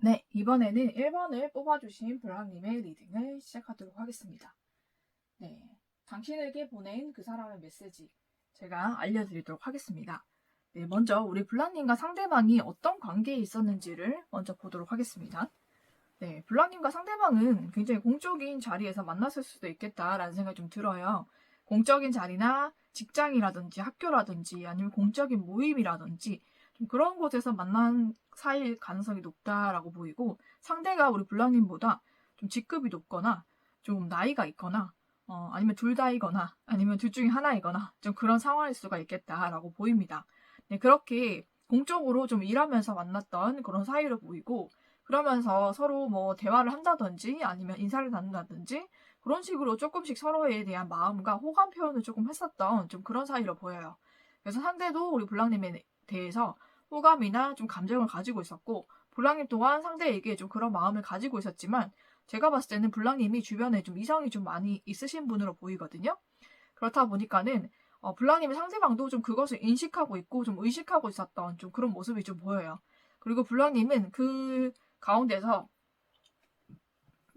네, 이번에는 1번을 뽑아주신 블랑님의 리딩을 시작하도록 하겠습니다. 네, 당신에게 보낸 그 사람의 메시지 제가 알려드리도록 하겠습니다. 네, 먼저 우리 블랑님과 상대방이 어떤 관계에 있었는지를 먼저 보도록 하겠습니다. 네, 블랑님과 상대방은 굉장히 공적인 자리에서 만났을 수도 있겠다라는 생각이 좀 들어요. 공적인 자리나 직장이라든지 학교라든지 아니면 공적인 모임이라든지 좀 그런 곳에서 만난 사이일 가능성이 높다라고 보이고, 상대가 우리 블랑님보다 좀 직급이 높거나 좀 나이가 있거나 아니면 둘 다이거나 아니면 둘 중에 하나이거나 좀 그런 상황일 수가 있겠다라고 보입니다. 네, 그렇게 공적으로 좀 일하면서 만났던 그런 사이로 보이고, 그러면서 서로 뭐 대화를 한다든지 아니면 인사를 나눈다든지 그런 식으로 조금씩 서로에 대한 마음과 호감 표현을 조금 했었던 좀 그런 사이로 보여요. 그래서 상대도 우리 블랑님에 대해서 호감이나 좀 감정을 가지고 있었고, 블랑님 또한 상대에게 좀 그런 마음을 가지고 있었지만, 제가 봤을 때는 블랑님이 주변에 좀 이성이 좀 많이 있으신 분으로 보이거든요. 그렇다 보니까는 블랑님의 상대방도 좀 그것을 인식하고 있고 좀 의식하고 있었던 좀 그런 모습이 좀 보여요. 그리고 블랑님은 그 가운데서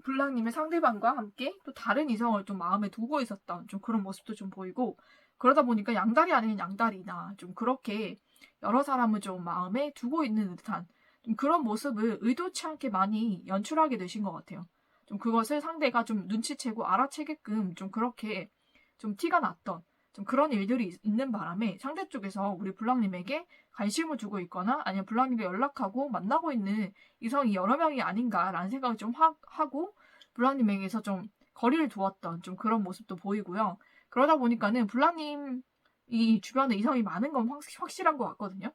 블랑님의 상대방과 함께 또 다른 이성을 좀 마음에 두고 있었던 좀 그런 모습도 좀 보이고, 그러다 보니까 양다리 아닌 양다리나 좀 그렇게 여러 사람을 좀 마음에 두고 있는 듯한 좀 그런 모습을 의도치 않게 많이 연출하게 되신 것 같아요. 좀 그것을 상대가 좀 눈치채고 알아채게끔 좀 그렇게 좀 티가 났던 좀 그런 일들이 있는 바람에 상대 쪽에서 우리 블랑님에게 관심을 두고 있거나 아니면 블랑님과 연락하고 만나고 있는 이성이 여러 명이 아닌가라는 생각을 좀 하고 블랑님에게서 좀 거리를 두었던 좀 그런 모습도 보이고요. 그러다 보니까는 블랑님 이 주변에 이성이 많은 건 확실한 것 같거든요.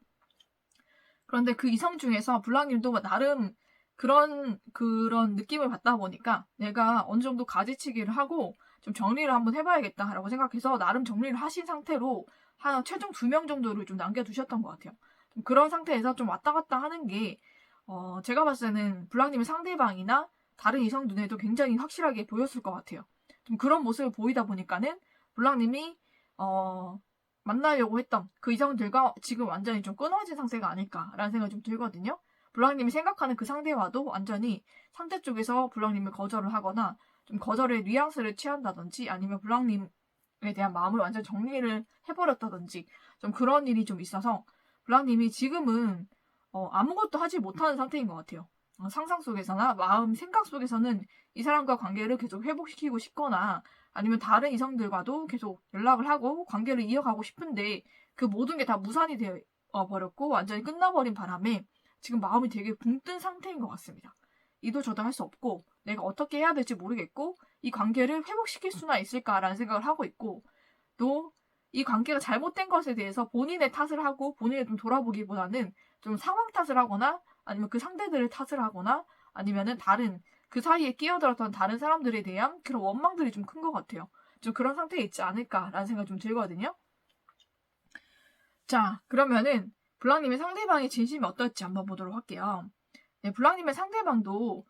그런데 그 이성 중에서 블랑님도 나름 그런 느낌을 받다 보니까 내가 어느 정도 가지치기를 하고 좀 정리를 한번 해봐야겠다라고 생각해서 나름 정리를 하신 상태로 한 최종 2명 정도를 좀 남겨두셨던 것 같아요. 좀 그런 상태에서 좀 왔다 갔다 하는 게 제가 봤을 때는 블랑님의 상대방이나 다른 이성 눈에도 굉장히 확실하게 보였을 것 같아요. 좀 그런 모습을 보이다 보니까는 블랑님이 만나려고 했던 그 이성들과 지금 완전히 좀 끊어진 상태가 아닐까라는 생각이 좀 들거든요. 블랑님이 생각하는 그 상대와도 완전히 상대 쪽에서 블랑님을 거절을 하거나 좀 거절의 뉘앙스를 취한다든지 아니면 블랑님에 대한 마음을 완전 정리를 해버렸다든지 좀 그런 일이 좀 있어서 블랑님이 지금은 아무것도 하지 못하는 상태인 것 같아요. 상상 속에서나 마음, 생각 속에서는 이 사람과 관계를 계속 회복시키고 싶거나 아니면 다른 이성들과도 계속 연락을 하고 관계를 이어가고 싶은데 그 모든 게 다 무산이 되어 버렸고 완전히 끝나버린 바람에 지금 마음이 되게 붕 뜬 상태인 것 같습니다. 이도 저도 할 수 없고 내가 어떻게 해야 될지 모르겠고 이 관계를 회복시킬 수나 있을까라는 생각을 하고 있고, 또 이 관계가 잘못된 것에 대해서 본인의 탓을 하고 본인을 좀 돌아보기보다는 좀 상황 탓을 하거나 아니면 그 상대들을 탓을 하거나 아니면은 다른 그 사이에 끼어들었던 다른 사람들에 대한 그런 원망들이 좀 큰 것 같아요. 좀 그런 상태에 있지 않을까라는 생각이 좀 들거든요. 자, 그러면은 블랑님의 상대방의 진심이 어떨지 한번 보도록 할게요. 네, 블랑님의 상대방도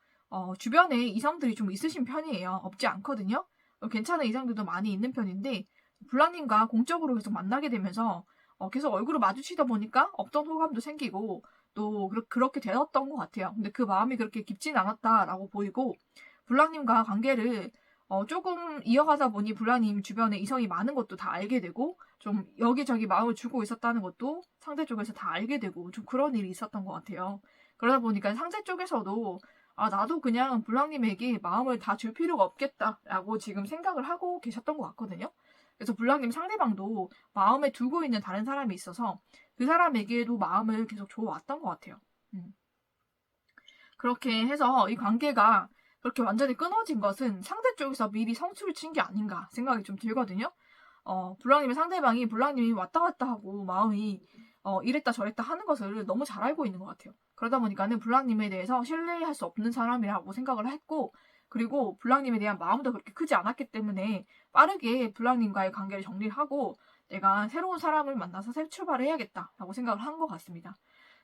주변에 이성들이 좀 있으신 편이에요. 없지 않거든요. 괜찮은 이성들도 많이 있는 편인데 블랑님과 공적으로 계속 만나게 되면서 계속 얼굴을 마주치다 보니까 없던 호감도 생기고 또 그렇게 되었던 것 같아요. 근데 그 마음이 그렇게 깊진 않았다라고 보이고, 블랑님과 관계를 조금 이어가다 보니 블랑님 주변에 이성이 많은 것도 다 알게 되고 좀 여기저기 마음을 주고 있었다는 것도 상대 쪽에서 다 알게 되고 좀 그런 일이 있었던 것 같아요. 그러다 보니까 상대 쪽에서도 나도 그냥 블랑님에게 마음을 다 줄 필요가 없겠다라고 지금 생각을 하고 계셨던 것 같거든요. 그래서 블랑님 상대방도 마음에 두고 있는 다른 사람이 있어서 그 사람에게도 마음을 계속 줘왔던 것 같아요. 그렇게 해서 이 관계가 그렇게 완전히 끊어진 것은 상대 쪽에서 미리 성수를 친 게 아닌가 생각이 좀 들거든요. 블랑님의 상대방이 블랑님이 왔다 갔다 하고 마음이 이랬다 저랬다 하는 것을 너무 잘 알고 있는 것 같아요. 그러다 보니까는 블랑님에 대해서 신뢰할 수 없는 사람이라고 생각을 했고, 그리고 블랑님에 대한 마음도 그렇게 크지 않았기 때문에 빠르게 블랑님과의 관계를 정리를 하고 내가 새로운 사람을 만나서 새 출발을 해야겠다라고 생각을 한 것 같습니다.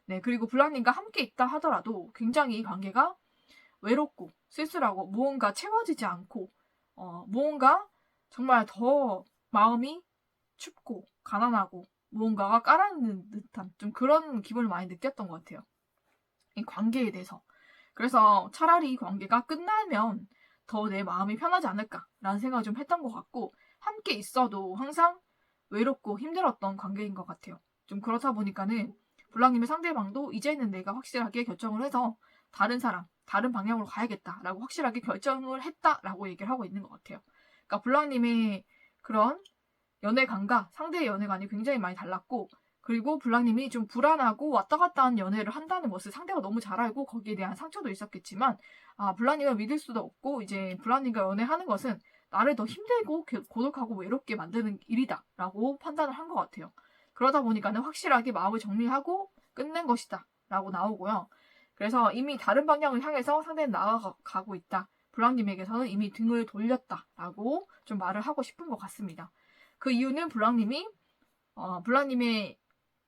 네, 그리고 블랑님과 함께 있다 하더라도 굉장히 이 관계가 외롭고 쓸쓸하고 무언가 채워지지 않고 무언가 정말 더 마음이 춥고 가난하고 무언가가 깔아있는 듯한 좀 그런 기분을 많이 느꼈던 것 같아요. 이 관계에 대해서. 그래서 차라리 이 관계가 끝나면 더 내 마음이 편하지 않을까라는 생각을 좀 했던 것 같고, 함께 있어도 항상 외롭고 힘들었던 관계인 것 같아요. 좀 그렇다 보니까는 블랑님의 상대방도 이제는 내가 확실하게 결정을 해서 다른 사람, 다른 방향으로 가야겠다라고 확실하게 결정을 했다라고 얘기를 하고 있는 것 같아요. 그러니까 블랑님의 그런 연애관과 상대의 연애관이 굉장히 많이 달랐고, 그리고 블랑님이 좀 불안하고 왔다 갔다 하는 연애를 한다는 것을 상대가 너무 잘 알고 거기에 대한 상처도 있었겠지만, 블랑님을 믿을 수도 없고 이제 블랑님과 연애하는 것은 나를 더 힘들고 고독하고 외롭게 만드는 일이다 라고 판단을 한 것 같아요. 그러다 보니까는 확실하게 마음을 정리하고 끝낸 것이다 라고 나오고요. 그래서 이미 다른 방향을 향해서 상대는 나아가고 있다. 블랑님에게서는 이미 등을 돌렸다 라고 좀 말을 하고 싶은 것 같습니다. 그 이유는 블랑님의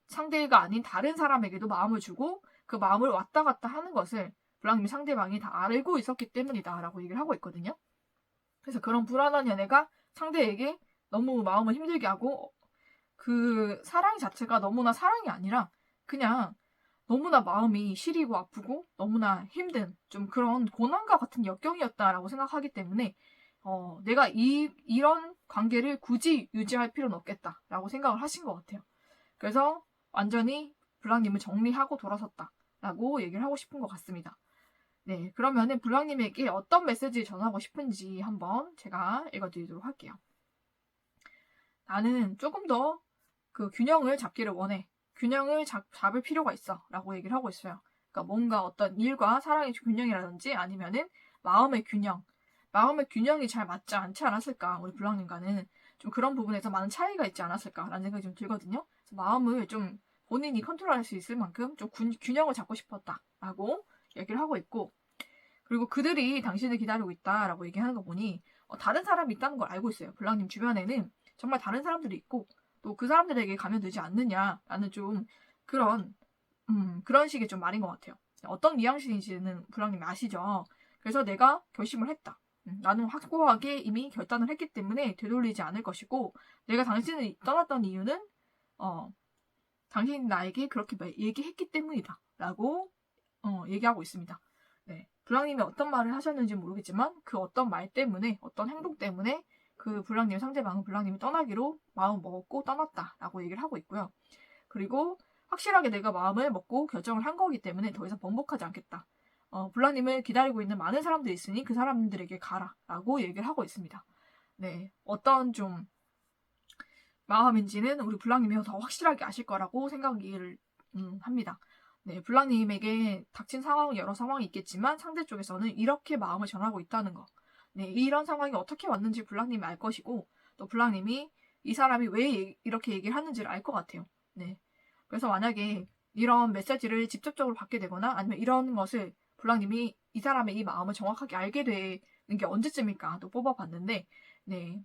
상대가 아닌 다른 사람에게도 마음을 주고 그 마음을 왔다 갔다 하는 것을 블랑님의 상대방이 다 알고 있었기 때문이다 라고 얘기를 하고 있거든요. 그래서 그런 불안한 연애가 상대에게 너무 마음을 힘들게 하고, 그 사랑 자체가 너무나 사랑이 아니라 그냥 너무나 마음이 시리고 아프고 너무나 힘든 좀 그런 고난과 같은 역경이었다라고 생각하기 때문에 내가 이런 관계를 굳이 유지할 필요는 없겠다라고 생각을 하신 것 같아요. 그래서 완전히 블랑님을 정리하고 돌아섰다라고 얘기를 하고 싶은 것 같습니다. 네, 그러면은 블랑님에게 어떤 메시지를 전하고 싶은지 한번 제가 읽어드리도록 할게요. 나는 조금 더 그 균형을 잡기를 원해. 균형을 잡을 필요가 있어. 라고 얘기를 하고 있어요. 그러니까 뭔가 어떤 일과 사랑의 균형이라든지 아니면은 마음의 균형이 잘 맞지 않지 않았을까. 우리 블랑님과는 좀 그런 부분에서 많은 차이가 있지 않았을까라는 생각이 좀 들거든요. 그래서 마음을 좀 본인이 컨트롤할 수 있을 만큼 좀 균형을 잡고 싶었다라고 얘기를 하고 있고, 그리고 그들이 당신을 기다리고 있다라고 얘기하는 거 보니 다른 사람이 있다는 걸 알고 있어요. 블랑님 주변에는 정말 다른 사람들이 있고 또 그 사람들에게 가면 되지 않느냐라는 좀 그런 그런 식의 좀 말인 것 같아요. 어떤 뉘앙스인지는 블랑님이 아시죠? 그래서 내가 결심을 했다. 나는 확고하게 이미 결단을 했기 때문에 되돌리지 않을 것이고, 내가 당신을 떠났던 이유는 당신이 나에게 그렇게 얘기했기 때문이다 라고 얘기하고 있습니다. 네, 블랑님이 어떤 말을 하셨는지 모르겠지만 그 어떤 말 때문에, 어떤 행동 때문에 그 블랑님 상대방은 블랑님이 떠나기로 마음 먹었고 떠났다라고 얘기를 하고 있고요. 그리고 확실하게 내가 마음을 먹고 결정을 한 거기 때문에 더 이상 번복하지 않겠다. 블랑님을 기다리고 있는 많은 사람들이 있으니 그 사람들에게 가라라고 얘기를 하고 있습니다. 네, 어떤 좀 마음인지는 우리 블랑님이 더 확실하게 아실 거라고 생각을 합니다. 네, 블랑님에게 닥친 상황은 여러 상황이 있겠지만 상대 쪽에서는 이렇게 마음을 전하고 있다는 거. 네, 이런 상황이 어떻게 왔는지 블랑님이 알 것이고, 또 블랑님이 이 사람이 왜 이렇게 얘기를 하는지를 알 것 같아요. 네, 그래서 만약에 이런 메시지를 직접적으로 받게 되거나 아니면 이런 것을 블랑님이 이 사람의 이 마음을 정확하게 알게 되는 게 언제쯤일까 또 뽑아봤는데, 네,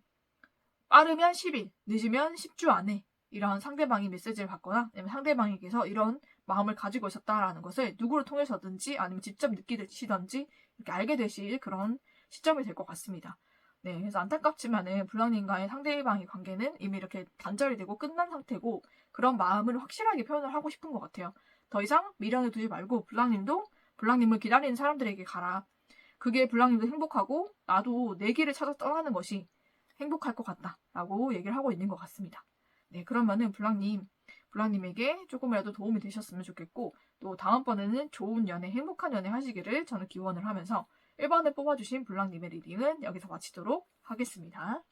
빠르면 10일, 늦으면 10주 안에 이런 상대방이 메시지를 받거나 아니면 상대방에게서 이런 마음을 가지고 있었다라는 것을 누구를 통해서든지 아니면 직접 느끼시던지 이렇게 알게 되실 그런 시점이 될 것 같습니다. 네, 그래서 안타깝지만은 블랑님과의 상대방의 관계는 이미 이렇게 단절이 되고 끝난 상태고, 그런 마음을 확실하게 표현을 하고 싶은 것 같아요. 더 이상 미련을 두지 말고 블랑님도 블랑님을 기다리는 사람들에게 가라. 그게 블랑님도 행복하고 나도 내 길을 찾아 떠나는 것이 행복할 것 같다라고 얘기를 하고 있는 것 같습니다. 네, 그러면은 블랑님에게 조금이라도 도움이 되셨으면 좋겠고, 또 다음번에는 좋은 연애, 행복한 연애 하시기를 저는 기원을 하면서 1번을 뽑아주신 블랑님의 리딩은 여기서 마치도록 하겠습니다.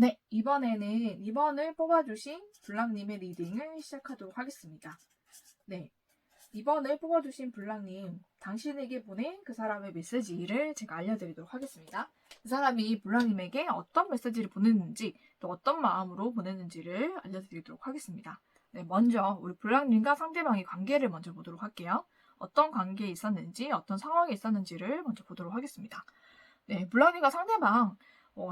네, 이번에는 2번을 뽑아주신 블랑님의 리딩을 시작하도록 하겠습니다. 네, 2번을 뽑아주신 블랑님, 당신에게 보낸 그 사람의 메시지를 제가 알려드리도록 하겠습니다. 그 사람이 블랑님에게 어떤 메시지를 보냈는지, 또 어떤 마음으로 보냈는지를 알려드리도록 하겠습니다. 네, 먼저 우리 블랑님과 상대방의 관계를 먼저 보도록 할게요. 어떤 관계에 있었는지, 어떤 상황에 있었는지를 먼저 보도록 하겠습니다. 네, 블랑님과 상대방,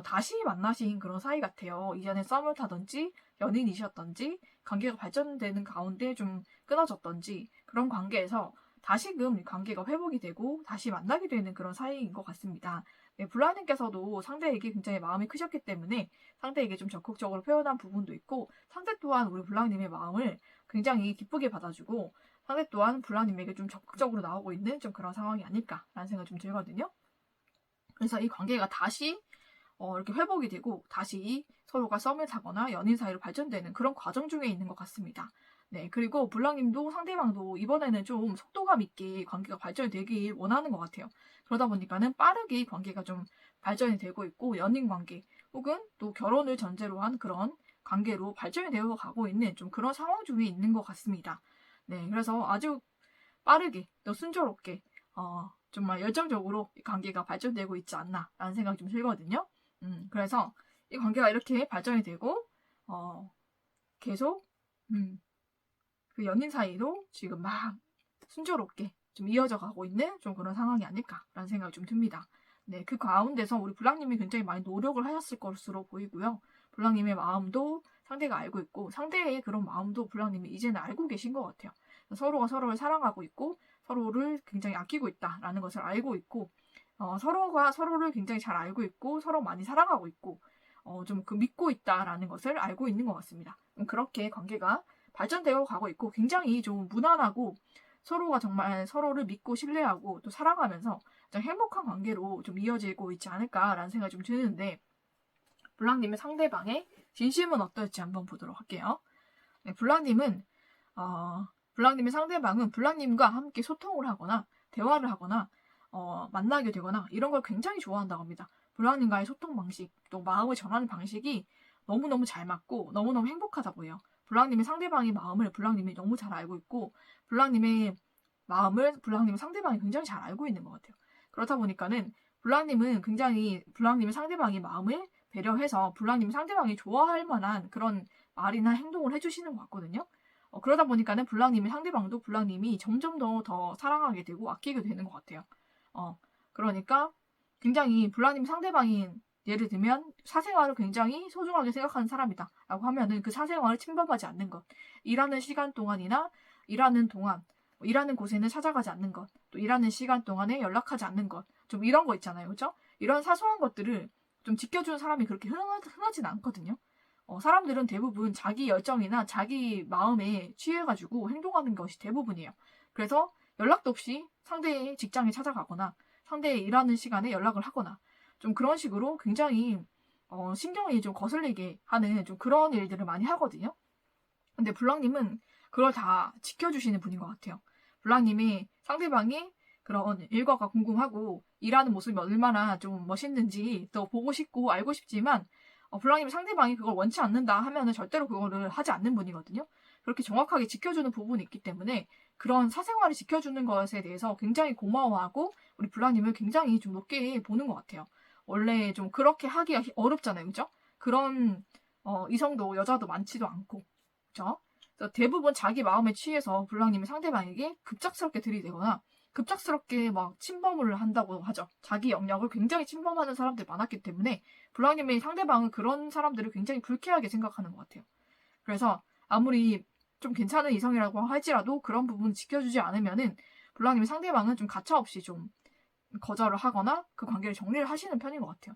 다시 만나신 그런 사이 같아요. 이전에 썸을 타던지, 연인이셨던지, 관계가 발전되는 가운데 좀 끊어졌던지, 그런 관계에서 다시금 관계가 회복이 되고, 다시 만나게 되는 그런 사이인 것 같습니다. 네, 블랑님께서도 상대에게 굉장히 마음이 크셨기 때문에, 상대에게 좀 적극적으로 표현한 부분도 있고, 상대 또한 우리 블랑님의 마음을 굉장히 기쁘게 받아주고, 상대 또한 블랑님에게 좀 적극적으로 나오고 있는 좀 그런 상황이 아닐까라는 생각이 좀 들거든요. 그래서 이 관계가 다시 이렇게 회복이 되고 다시 서로가 썸을 타거나 연인 사이로 발전되는 그런 과정 중에 있는 것 같습니다. 네, 그리고 블랑님도 상대방도 이번에는 좀 속도감 있게 관계가 발전이 되길 원하는 것 같아요. 그러다 보니까는 빠르게 관계가 좀 발전이 되고 있고 연인 관계 혹은 또 결혼을 전제로 한 그런 관계로 발전이 되어 가고 있는 좀 그런 상황 중에 있는 것 같습니다. 네, 그래서 아주 빠르게 또 순조롭게 정말 열정적으로 이 관계가 발전되고 있지 않나라는 생각이 좀 들거든요. 그래서 이 관계가 이렇게 발전이 되고 계속 그 연인 사이도 지금 막 순조롭게 좀 이어져 가고 있는 좀 그런 상황이 아닐까라는 생각이 좀 듭니다. 네, 그 가운데서 우리 블랑님이 굉장히 많이 노력을 하셨을 것으로 보이고요. 블랑님의 마음도 상대가 알고 있고 상대의 그런 마음도 블랑님이 이제는 알고 계신 것 같아요. 서로가 서로를 사랑하고 있고 서로를 굉장히 아끼고 있다라는 것을 알고 있고 서로가 서로를 굉장히 잘 알고 있고 서로 많이 사랑하고 있고 좀 그 믿고 있다라는 것을 알고 있는 것 같습니다. 그렇게 관계가 발전되어 가고 있고 굉장히 좀 무난하고 서로가 정말 서로를 믿고 신뢰하고 또 사랑하면서 좀 행복한 관계로 좀 이어지고 있지 않을까라는 생각이 좀 드는데 블랑님의 상대방의 진심은 어떨지 한번 보도록 할게요. 네, 블랑님의 상대방은 블랑님과 함께 소통을 하거나 대화를 하거나 만나게 되거나 이런 걸 굉장히 좋아한다고 합니다. 블랑님과의 소통 방식, 또 마음을 전하는 방식이 너무너무 잘 맞고 너무너무 행복하다고 해요. 블랑님의 상대방의 마음을 블랑님이 너무 잘 알고 있고 블랑님의 마음을 블랑님의 상대방이 굉장히 잘 알고 있는 것 같아요. 그렇다 보니까는 블랑님은 굉장히 블랑님의 상대방의 마음을 배려해서 블랑님 상대방이 좋아할 만한 그런 말이나 행동을 해주시는 것 같거든요. 그러다 보니까는 블랑님의 상대방도 블랑님이 점점 더 사랑하게 되고 아끼게 되는 것 같아요. 그러니까 굉장히 블랑님 상대방이 예를 들면 사생활을 굉장히 소중하게 생각하는 사람이다 라고 하면은 그 사생활을 침범하지 않는 것, 일하는 시간 동안이나 일하는 동안 일하는 곳에는 찾아가지 않는 것, 또 일하는 시간 동안에 연락하지 않는 것, 좀 이런 거 있잖아요, 그렇죠? 이런 사소한 것들을 좀 지켜주는 사람이 그렇게 흔하진 않거든요. 사람들은 대부분 자기 열정이나 자기 마음에 취해가지고 행동하는 것이 대부분이에요. 그래서 연락도 없이 상대의 직장에 찾아가거나 상대의 일하는 시간에 연락을 하거나 좀 그런 식으로 굉장히 신경이 좀 거슬리게 하는 좀 그런 일들을 많이 하거든요. 근데 블랑님은 그걸 다 지켜주시는 분인 것 같아요. 블랑님이 상대방이 그런 일과가 궁금하고 일하는 모습이 얼마나 좀 멋있는지 또 보고 싶고 알고 싶지만 블랑님 상대방이 그걸 원치 않는다 하면은 절대로 그거를 하지 않는 분이거든요. 그렇게 정확하게 지켜주는 부분이 있기 때문에 그런 사생활을 지켜주는 것에 대해서 굉장히 고마워하고 우리 블랑님을 굉장히 좀 높게 보는 것 같아요. 원래 좀 그렇게 하기가 어렵잖아요, 그죠? 그런 이성도 여자도 많지도 않고, 그죠? 대부분 자기 마음에 취해서 블랑님이 상대방에게 급작스럽게 들이대거나 급작스럽게 막 침범을 한다고 하죠. 자기 영역을 굉장히 침범하는 사람들이 많았기 때문에 블랑님의 상대방은 그런 사람들을 굉장히 불쾌하게 생각하는 것 같아요. 그래서 아무리 좀 괜찮은 이성이라고 할지라도 그런 부분 지켜주지 않으면은 블랑님의 상대방은 좀 가차없이 좀 거절을 하거나 그 관계를 정리를 하시는 편인 것 같아요.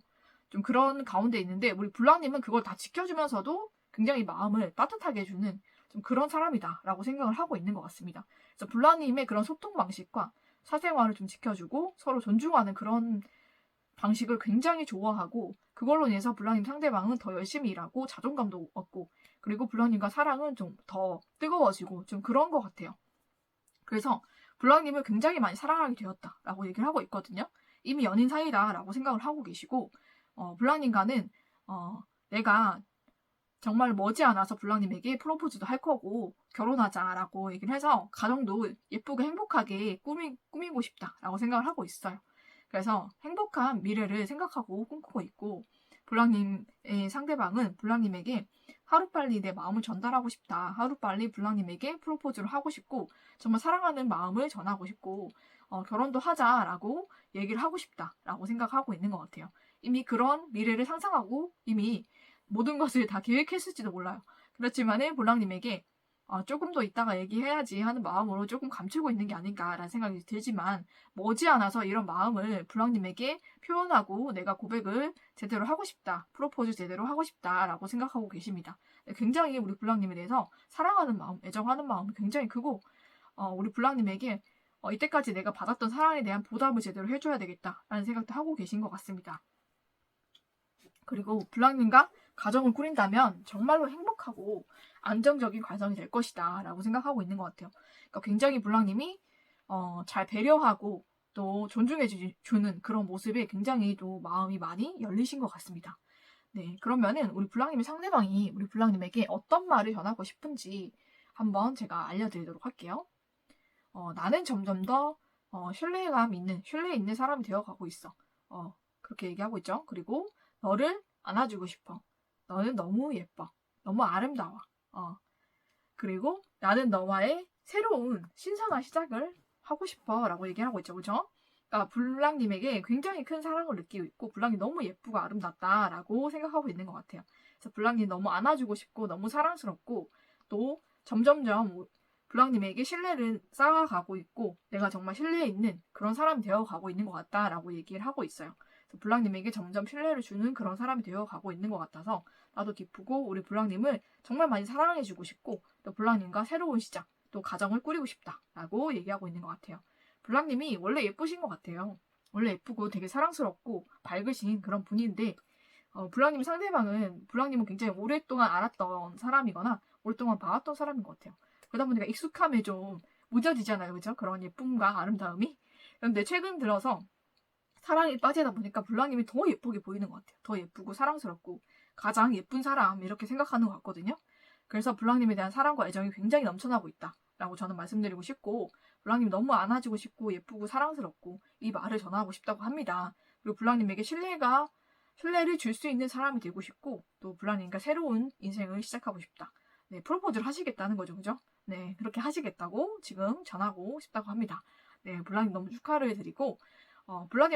좀 그런 가운데 있는데 우리 블랑님은 그걸 다 지켜주면서도 굉장히 마음을 따뜻하게 해주는 좀 그런 사람이다라고 생각을 하고 있는 것 같습니다. 그래서 블랑님의 그런 소통 방식과 사생활을 좀 지켜주고 서로 존중하는 그런 방식을 굉장히 좋아하고 그걸로 인해서 블랑님 상대방은 더 열심히 일하고 자존감도 얻고 그리고 블랑님과 사랑은 좀 더 뜨거워지고 좀 그런 것 같아요. 그래서 블랑님을 굉장히 많이 사랑하게 되었다라고 얘기를 하고 있거든요. 이미 연인 사이다라고 생각을 하고 계시고 블랑님과는 내가 정말 머지않아서 블랑님에게 프로포즈도 할 거고 결혼하자라고 얘기를 해서 가정도 예쁘게 행복하게 꾸미고 싶다라고 생각을 하고 있어요. 그래서 행복한 미래를 생각하고 꿈꾸고 있고 블랑님의 상대방은 블랑님에게 하루빨리 내 마음을 전달하고 싶다. 하루빨리 블랑님에게 프로포즈를 하고 싶고 정말 사랑하는 마음을 전하고 싶고 결혼도 하자라고 얘기를 하고 싶다라고 생각하고 있는 것 같아요. 이미 그런 미래를 상상하고 이미 모든 것을 다 계획했을지도 몰라요. 그렇지만은 볼랑님에게 조금 더 이따가 얘기해야지 하는 마음으로 조금 감추고 있는 게 아닌가라는 생각이 들지만 머지않아서 이런 마음을 블랑님에게 표현하고 내가 고백을 제대로 하고 싶다. 프로포즈 제대로 하고 싶다라고 생각하고 계십니다. 굉장히 우리 블랑님에 대해서 사랑하는 마음, 애정하는 마음이 굉장히 크고 우리 블랑님에게 이때까지 내가 받았던 사랑에 대한 보답을 제대로 해줘야 되겠다라는 생각도 하고 계신 것 같습니다. 그리고 블랑님과 가정을 꾸린다면 정말로 행복하고 안정적인 가정이 될 것이다 라고 생각하고 있는 것 같아요. 그러니까 굉장히 블랑님이 잘 배려하고 또 존중해주는 그런 모습에 굉장히 또 마음이 많이 열리신 것 같습니다. 네, 그러면은 우리 블랑님의 상대방이 우리 블랑님에게 어떤 말을 전하고 싶은지 한번 제가 알려드리도록 할게요. 나는 점점 더 신뢰 있는 사람이 되어가고 있어. 그렇게 얘기하고 있죠. 그리고 너를 안아주고 싶어. 너는 너무 예뻐. 너무 아름다워. 그리고 나는 너와의 새로운 신선한 시작을 하고 싶어. 라고 얘기하고 있죠. 그죠? 그러니까 블랑님에게 굉장히 큰 사랑을 느끼고 있고 블랑이 너무 예쁘고 아름답다라고 생각하고 있는 것 같아요. 그래서 블랑이 너무 안아주고 싶고 너무 사랑스럽고 또 점점점 블랑님에게 신뢰를 쌓아가고 있고 내가 정말 신뢰 있는 그런 사람이 되어가고 있는 것 같다라고 얘기를 하고 있어요. 블랑님에게 점점 신뢰를 주는 그런 사람이 되어가고 있는 것 같아서 나도 기쁘고 우리 블랑님을 정말 많이 사랑해주고 싶고 또 블랑님과 새로운 시작 또 가정을 꾸리고 싶다라고 얘기하고 있는 것 같아요. 블랑님이 원래 예쁘신 것 같아요. 원래 예쁘고 되게 사랑스럽고 밝으신 그런 분인데 블랑님 상대방은 블랑님은 굉장히 오랫동안 알았던 사람이거나 오랫동안 봐왔던 사람인 것 같아요. 그러다 보니까 익숙함에 좀 무뎌지잖아요. 그죠? 그런 예쁨과 아름다움이. 그런데 최근 들어서 사랑에 빠지다 보니까 블랑님이 더 예쁘게 보이는 것 같아요. 더 예쁘고 사랑스럽고 가장 예쁜 사람 이렇게 생각하는 것 같거든요. 그래서 블랑님에 대한 사랑과 애정이 굉장히 넘쳐나고 있다라고 저는 말씀드리고 싶고 블랑님이 너무 안아주고 싶고 예쁘고 사랑스럽고 이 말을 전하고 싶다고 합니다. 그리고 블랑님에게 신뢰를 줄 수 있는 사람이 되고 싶고 또 블랑님과 새로운 인생을 시작하고 싶다. 네, 프로포즈를 하시겠다는 거죠. 그죠? 네, 그렇게 하시겠다고 지금 전하고 싶다고 합니다. 네, 블랑님 너무 축하를 드리고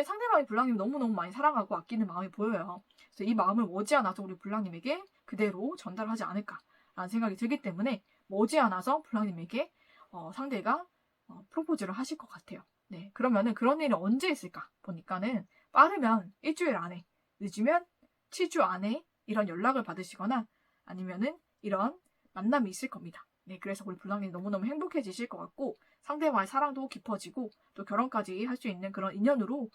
상대방이 블랑님 너무너무 많이 사랑하고 아끼는 마음이 보여요. 그래서 이 마음을 머지않아서 우리 블랑님에게 그대로 전달하지 않을까라는 생각이 들기 때문에 머지않아서 블랑님에게 상대가 프로포즈를 하실 것 같아요. 네, 그러면은 그런 일이 언제 있을까 보니까는 빠르면 일주일 안에, 늦으면 7주 안에 이런 연락을 받으시거나 아니면은 이런 만남이 있을 겁니다. 네, 그래서 우리 블랑님 너무너무 행복해지실 것 같고 상대와의 사랑도 깊어지고 또 결혼까지 할 수 있는 그런 인연으로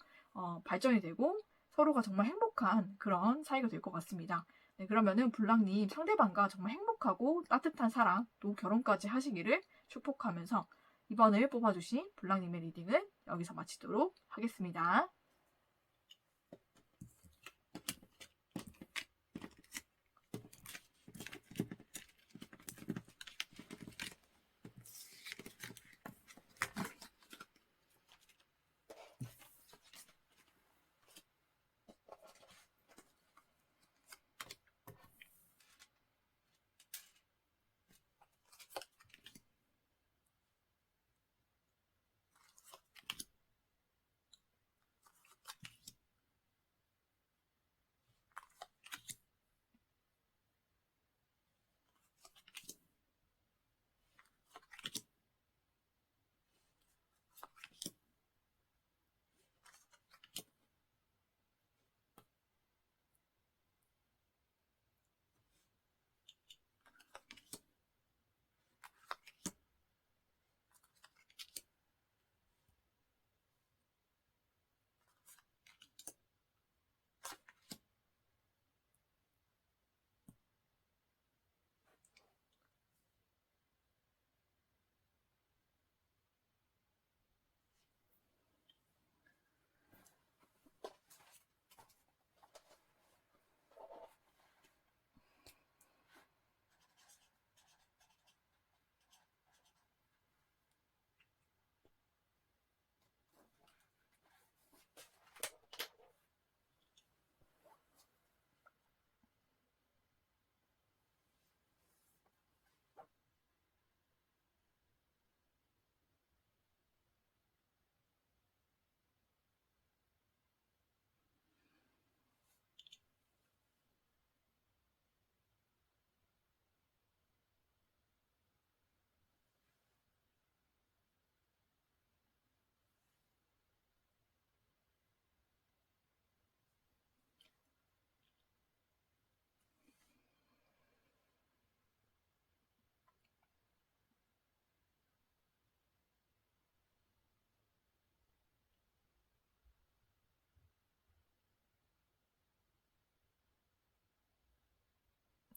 발전이 되고 서로가 정말 행복한 그런 사이가 될 것 같습니다. 네, 그러면은 블랑님 상대방과 정말 행복하고 따뜻한 사랑 또 결혼까지 하시기를 축복하면서 이번을 뽑아주신 블랑님의 리딩은 여기서 마치도록 하겠습니다.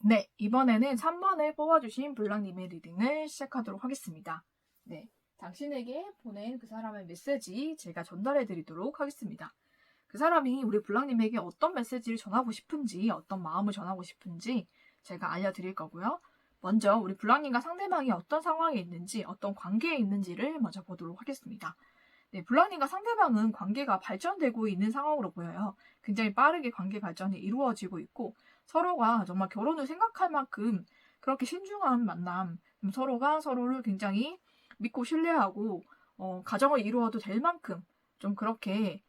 네, 이번에는 3번을 뽑아주신 블랑님의 리딩을 시작하도록 하겠습니다. 네, 당신에게 보낸 그 사람의 메시지 제가 전달해 드리도록 하겠습니다. 그 사람이 우리 블랑님에게 어떤 메시지를 전하고 싶은지, 어떤 마음을 전하고 싶은지 제가 알려드릴 거고요. 먼저 우리 블랑님과 상대방이 어떤 상황에 있는지, 어떤 관계에 있는지를 먼저 보도록 하겠습니다. 네, 블랑님과 상대방은 관계가 발전되고 있는 상황으로 보여요. 굉장히 빠르게 관계 발전이 이루어지고 있고 서로가 정말 결혼을 생각할 만큼 그렇게 신중한 만남, 서로가 서로를 굉장히 믿고 신뢰하고 가정을 이루어도 될 만큼 좀 그렇게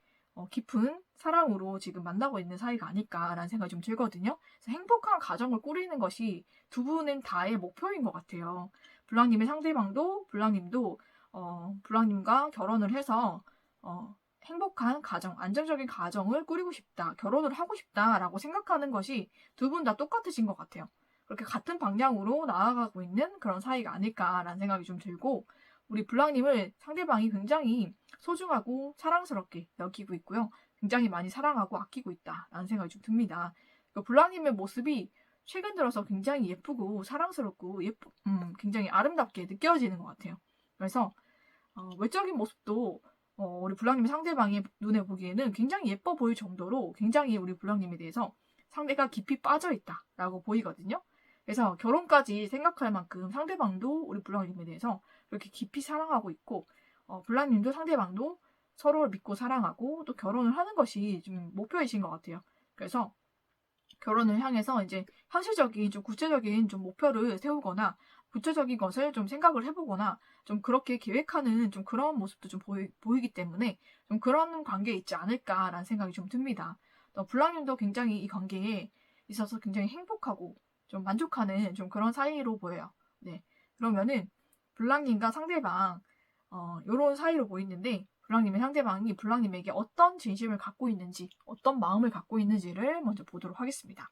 깊은 사랑으로 지금 만나고 있는 사이가 아닐까라는 생각이 좀 들거든요. 그래서 행복한 가정을 꾸리는 것이 두 분은 다의 목표인 것 같아요. 블랑님의 상대방도 블랑님도 블랑님과 결혼을 해서 행복한 가정, 안정적인 가정을 꾸리고 싶다, 결혼을 하고 싶다라고 생각하는 것이 두 분 다 똑같으신 것 같아요. 그렇게 같은 방향으로 나아가고 있는 그런 사이가 아닐까라는 생각이 좀 들고 우리 블랑님을 상대방이 굉장히 소중하고 사랑스럽게 여기고 있고요. 굉장히 많이 사랑하고 아끼고 있다라는 생각이 좀 듭니다. 블랑님의 모습이 최근 들어서 굉장히 예쁘고 사랑스럽고 굉장히 아름답게 느껴지는 것 같아요. 그래서 외적인 모습도 우리 블랑님 상대방의 눈에 보기에는 굉장히 예뻐 보일 정도로 굉장히 우리 블랑님에 대해서 상대가 깊이 빠져 있다라고 보이거든요. 그래서 결혼까지 생각할 만큼 상대방도 우리 블랑님에 대해서 그렇게 깊이 사랑하고 있고 블랑님도 상대방도 서로를 믿고 사랑하고 또 결혼을 하는 것이 좀 목표이신 것 같아요. 그래서 결혼을 향해서 이제 현실적인 좀 구체적인 좀 목표를 세우거나 구체적인 것을 좀 생각을 해보거나 좀 그렇게 계획하는 좀 그런 모습도 좀 보이기 때문에 좀 그런 관계에 있지 않을까라는 생각이 좀 듭니다. 또 블랑님도 굉장히 이 관계에 있어서 굉장히 행복하고 좀 만족하는 좀 그런 사이로 보여요. 네, 그러면은 블랑님과 상대방 요런 사이로 보이는데 블랑님의 상대방이 블랑님에게 어떤 진심을 갖고 있는지, 어떤 마음을 갖고 있는지를 먼저 보도록 하겠습니다.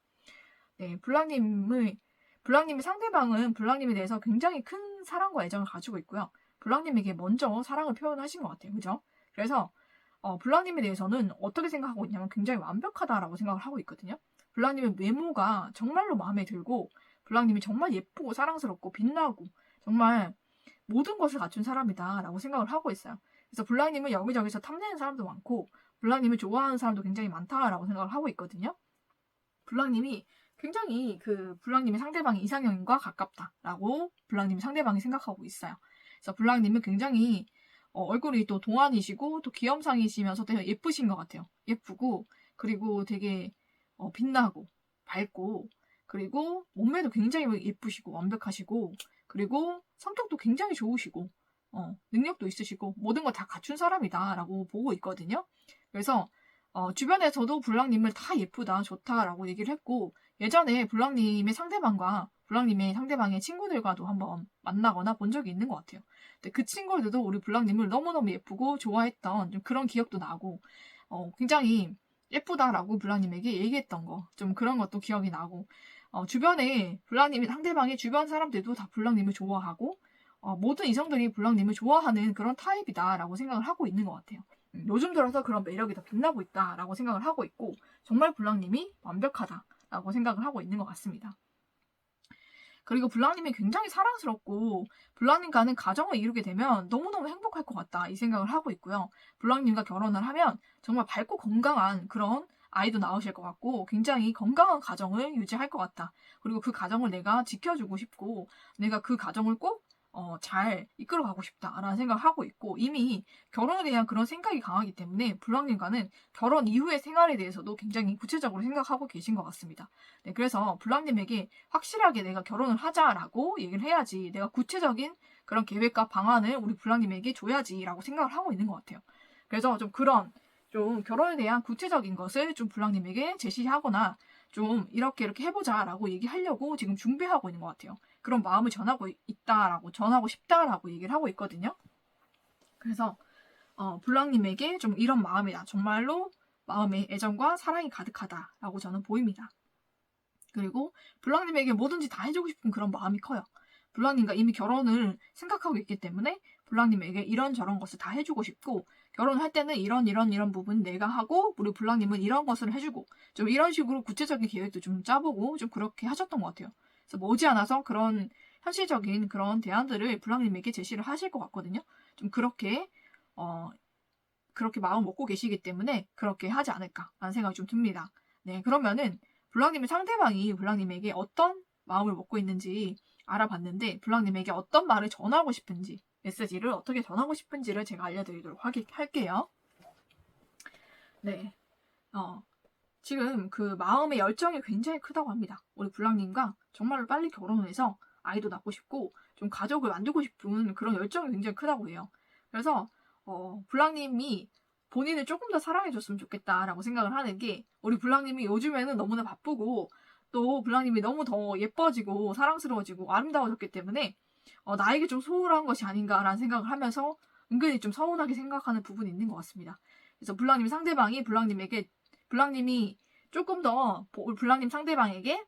네, 블랑님의 상대방은 블랑님에 대해서 굉장히 큰 사랑과 애정을 가지고 있고요. 블랑님에게 먼저 사랑을 표현하신 것 같아요. 그죠? 그래서 블랑님에 대해서는 어떻게 생각하고 있냐면 굉장히 완벽하다라고 생각을 하고 있거든요. 블랑님의 외모가 정말로 마음에 들고 블랑님이 정말 예쁘고 사랑스럽고 빛나고 정말 모든 것을 갖춘 사람이다라고 생각을 하고 있어요. 그래서 블랑님은 여기저기서 탐내는 사람도 많고 블랑님을 좋아하는 사람도 굉장히 많다라고 생각을 하고 있거든요. 블랑님이 굉장히 블랑님의 상대방이 이상형과 가깝다라고 블랑님이 상대방이 생각하고 있어요. 그래서 블랑님은 굉장히 얼굴이 또 동안이시고 또 귀염상이시면서 되게 예쁘신 것 같아요. 예쁘고 그리고 되게 빛나고 밝고 그리고 몸매도 굉장히 예쁘시고 완벽하시고 그리고 성격도 굉장히 좋으시고 능력도 있으시고 모든 걸 다 갖춘 사람이다라고 보고 있거든요. 그래서 주변에서도 블랑님을 다 예쁘다, 좋다라고 얘기를 했고 예전에 블랑님의 상대방의 친구들과도 한번 만나거나 본 적이 있는 것 같아요. 근데 그 친구들도 우리 블랑님을 너무너무 예쁘고 좋아했던 좀 그런 기억도 나고 굉장히 예쁘다라고 블랑님에게 얘기했던 거 좀 그런 것도 기억이 나고 주변에 상대방의 주변 사람들도 다 블랑님을 좋아하고 모든 이성들이 블랑님을 좋아하는 그런 타입이다라고 생각을 하고 있는 것 같아요. 요즘 들어서 그런 매력이 더 빛나고 있다라고 생각을 하고 있고 정말 블랑님이 완벽하다라고 생각을 하고 있는 것 같습니다. 그리고 블랑님이 굉장히 사랑스럽고 블랑님과는 가정을 이루게 되면 너무너무 행복할 것 같다 이 생각을 하고 있고요. 블랑님과 결혼을 하면 정말 밝고 건강한 그런 아이도 나오실 것 같고 굉장히 건강한 가정을 유지할 것 같다. 그리고 그 가정을 내가 지켜주고 싶고 내가 그 가정을 꼭 잘 이끌어가고 싶다라는 생각을 하고 있고 이미 결혼에 대한 그런 생각이 강하기 때문에 블랑님과는 결혼 이후의 생활에 대해서도 굉장히 구체적으로 생각하고 계신 것 같습니다. 네, 그래서 블랑님에게 확실하게 내가 결혼을 하자라고 얘기를 해야지 내가 구체적인 그런 계획과 방안을 우리 블랑님에게 줘야지라고 생각을 하고 있는 것 같아요. 그래서 좀 결혼에 대한 구체적인 것을 좀 블랑님에게 제시하거나 좀 이렇게 해보자라고 얘기하려고 지금 준비하고 있는 것 같아요. 그런 마음을 전하고 싶다라고 얘기를 하고 있거든요. 그래서 블랑님에게 좀 이런 마음이다. 정말로 마음에 애정과 사랑이 가득하다라고 저는 보입니다. 그리고 블랑님에게 뭐든지 다 해주고 싶은 그런 마음이 커요. 블랑님과 이미 결혼을 생각하고 있기 때문에 블랑님에게 이런저런 것을 다 해주고 싶고 결혼할 때는 이런 부분 내가 하고 우리 블랑님은 이런 것을 해주고 좀 이런 식으로 구체적인 계획도 좀 짜보고 좀 그렇게 하셨던 것 같아요. 그래서 머지않아서 그런 현실적인 그런 대안들을 블랑님에게 제시를 하실 것 같거든요. 좀 그렇게 마음 먹고 계시기 때문에 그렇게 하지 않을까라는 생각이 좀 듭니다. 네, 그러면은 블랑님의 상대방이 블랑님에게 어떤 마음을 먹고 있는지 알아봤는데 블랑님에게 어떤 말을 전하고 싶은지 메시지를 어떻게 전하고 싶은지를 제가 알려드리도록 할게요. 네, 지금 그 마음의 열정이 굉장히 크다고 합니다. 우리 블랑님과 정말로 빨리 결혼을 해서 아이도 낳고 싶고 좀 가족을 만들고 싶은 그런 열정이 굉장히 크다고 해요. 그래서 블랑님이 본인을 조금 더 사랑해줬으면 좋겠다라고 생각을 하는 게 우리 블랑님이 요즘에는 너무나 바쁘고 또 블랑님이 너무 더 예뻐지고 사랑스러워지고 아름다워졌기 때문에 나에게 좀 소홀한 것이 아닌가라는 생각을 하면서 은근히 좀 서운하게 생각하는 부분이 있는 것 같습니다. 그래서 블랑님 상대방이 블랑님이 조금 더 블랑님 상대방에게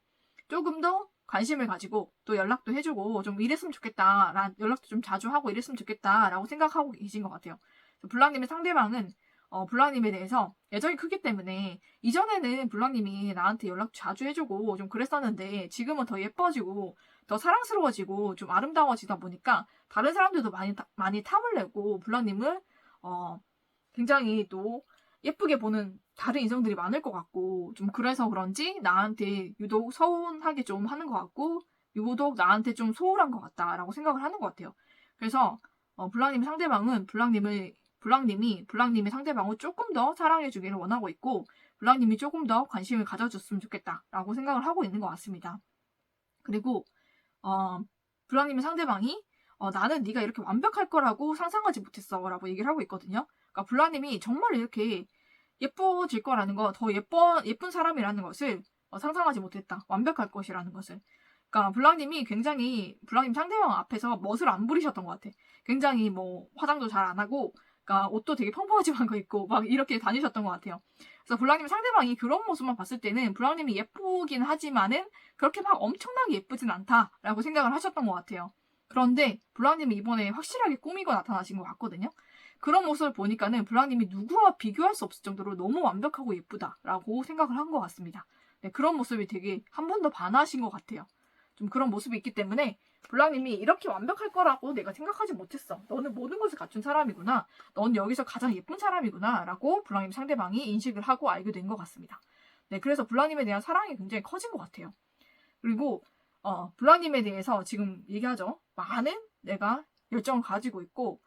조금 더 관심을 가지고 또 연락도 해주고 좀 이랬으면 좋겠다. 연락도 좀 자주 하고 이랬으면 좋겠다라고 생각하고 계신 것 같아요. 블랑님의 상대방은 블랑님에 대해서 애정이 크기 때문에 이전에는 블랑님이 나한테 연락 자주 해주고 좀 그랬었는데 지금은 더 예뻐지고 더 사랑스러워지고 좀 아름다워지다 보니까 다른 사람들도 많이 탐을 내고 블랑님을 굉장히 또 예쁘게 보는 다른 이성들이 많을 것 같고 좀 그래서 그런지 나한테 유독 서운하게 좀 하는 것 같고 유독 나한테 좀 소홀한 것 같다라고 생각을 하는 것 같아요. 그래서 블랑님 상대방은 블랑님의 상대방을 조금 더 사랑해주기를 원하고 있고 블랑님이 조금 더 관심을 가져줬으면 좋겠다라고 생각을 하고 있는 것 같습니다. 그리고 블랑님의 상대방이 나는 네가 이렇게 완벽할 거라고 상상하지 못했어 라고 얘기를 하고 있거든요. 그러니까 블랑님이 정말 이렇게 예뻐질 거라는 거, 더 예쁜 사람이라는 것을 상상하지 못했다. 완벽할 것이라는 것을. 그러니까 블랑님 상대방 앞에서 멋을 안 부리셨던 것 같아. 굉장히 뭐 화장도 잘 안 하고, 그러니까 옷도 되게 펑펑하지만 거 입고 막 이렇게 다니셨던 것 같아요. 그래서 블랑님 상대방이 그런 모습만 봤을 때는 블랑님이 예쁘긴 하지만은 그렇게 막 엄청나게 예쁘진 않다라고 생각을 하셨던 것 같아요. 그런데 블랑님이 이번에 확실하게 꾸미고 나타나신 것 같거든요. 그런 모습을 보니까는 블랑님이 누구와 비교할 수 없을 정도로 너무 완벽하고 예쁘다라고 생각을 한 것 같습니다. 네, 그런 모습이 되게 한 번 더 반하신 것 같아요. 좀 그런 모습이 있기 때문에 블랑님이 이렇게 완벽할 거라고 내가 생각하지 못했어. 너는 모든 것을 갖춘 사람이구나. 넌 여기서 가장 예쁜 사람이구나. 라고 블랑님 상대방이 인식을 하고 알게 된 것 같습니다. 네, 그래서 블랑님에 대한 사랑이 굉장히 커진 것 같아요. 그리고 블랑님에 대해서 지금 얘기하죠. 많은 내가 열정을 가지고 있고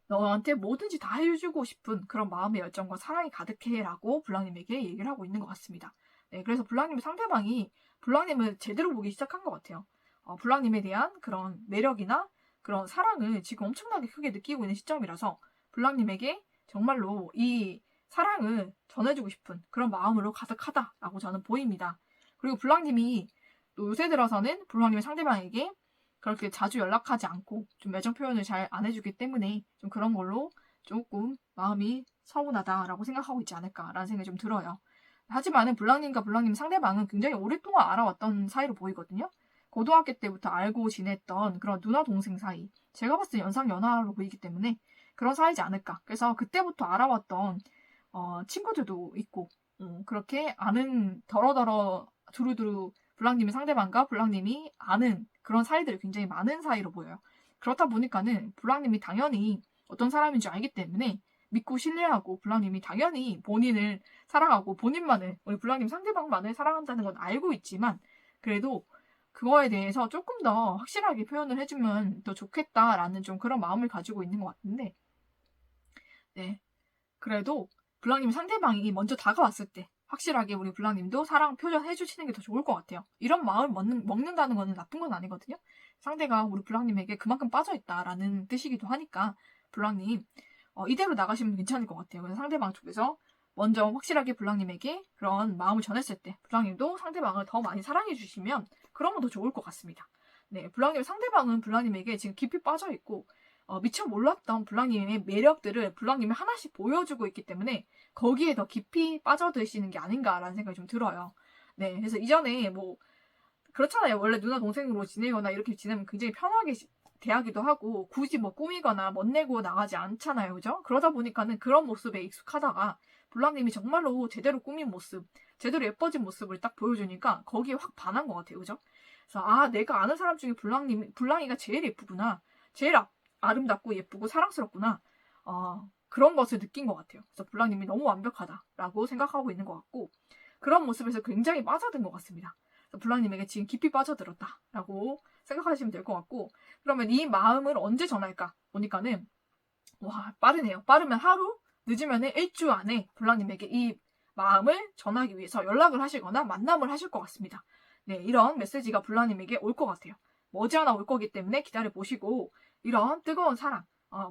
너한테 뭐든지 다 해주고 싶은 그런 마음의 열정과 사랑이 가득해라고 블랑님에게 얘기를 하고 있는 것 같습니다. 네, 그래서 블랑님의 상대방이 블랑님을 제대로 보기 시작한 것 같아요. 블랑님에 대한 그런 매력이나 그런 사랑을 지금 엄청나게 크게 느끼고 있는 시점이라서 블랑님에게 정말로 이 사랑을 전해주고 싶은 그런 마음으로 가득하다라고 저는 보입니다. 그리고 블랑님이 또 요새 들어서는 블랑님의 상대방에게 그렇게 자주 연락하지 않고 좀 애정 표현을 잘 안 해주기 때문에 좀 그런 걸로 조금 마음이 서운하다라고 생각하고 있지 않을까라는 생각이 좀 들어요. 하지만은 블랑님과 블랑님 상대방은 굉장히 오랫동안 알아왔던 사이로 보이거든요. 고등학교 때부터 알고 지냈던 그런 누나 동생 사이. 제가 봤을 때 연상 연하로 보이기 때문에 그런 사이지 않을까. 그래서 그때부터 알아왔던 친구들도 있고 그렇게 아는 더러더러 두루두루 블랑님의 상대방과 블랑님이 아는 그런 사이들이 굉장히 많은 사이로 보여요. 그렇다 보니까는 블랑님이 당연히 어떤 사람인지 알기 때문에 믿고 신뢰하고 블랑님이 당연히 본인을 사랑하고 우리 블랑님 상대방만을 사랑한다는 건 알고 있지만 그래도 그거에 대해서 조금 더 확실하게 표현을 해주면 더 좋겠다라는 좀 그런 마음을 가지고 있는 것 같은데 네, 그래도 블랑님 상대방이 먼저 다가왔을 때 확실하게 우리 블랑님도 사랑 표현해 주시는 게 더 좋을 것 같아요. 이런 마음을 먹는다는 거는 나쁜 건 아니거든요. 상대가 우리 블랑님에게 그만큼 빠져있다라는 뜻이기도 하니까 블랑님 이대로 나가시면 괜찮을 것 같아요. 그래서 상대방 쪽에서 먼저 확실하게 블랑님에게 그런 마음을 전했을 때 블랑님도 상대방을 더 많이 사랑해 주시면 그러면 더 좋을 것 같습니다. 네, 상대방은 블랑님에게 지금 깊이 빠져있고 미처 몰랐던 블랑님의 매력들을 블랑님이 하나씩 보여주고 있기 때문에 거기에 더 깊이 빠져드시는 게 아닌가라는 생각이 좀 들어요. 네, 그래서 이전에 뭐 그렇잖아요. 원래 누나 동생으로 지내거나 이렇게 지내면 굉장히 편하게 대하기도 하고 굳이 뭐 꾸미거나 멋내고 나가지 않잖아요. 그죠? 그러다 보니까는 그런 모습에 익숙하다가 블랑님이 정말로 제대로 꾸민 모습, 제대로 예뻐진 모습을 딱 보여주니까 거기에 확 반한 것 같아요. 그죠? 그래서 아, 내가 아는 사람 중에 블랑이가 제일 예쁘구나. 제일 아름답고 예쁘고 사랑스럽구나. 그런 것을 느낀 것 같아요. 그래서 블랑님이 너무 완벽하다라고 생각하고 있는 것 같고 그런 모습에서 굉장히 빠져든 것 같습니다. 블랑님에게 지금 깊이 빠져들었다라고 생각하시면 될 것 같고 그러면 이 마음을 언제 전할까 보니까는 와 빠르네요. 빠르면 하루, 늦으면 일주 안에 블랑님에게 이 마음을 전하기 위해서 연락을 하시거나 만남을 하실 것 같습니다. 네, 이런 메시지가 블랑님에게 올 것 같아요. 머지않아 올 거기 때문에 기다려보시고 이런 뜨거운 사랑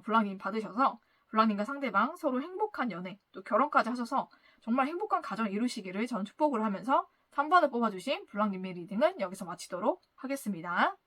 블랑님 받으셔서 블랑님과 상대방 서로 행복한 연애 또 결혼까지 하셔서 정말 행복한 가정 이루시기를 전 축복을 하면서 3번을 뽑아주신 블랑님의 리딩은 여기서 마치도록 하겠습니다.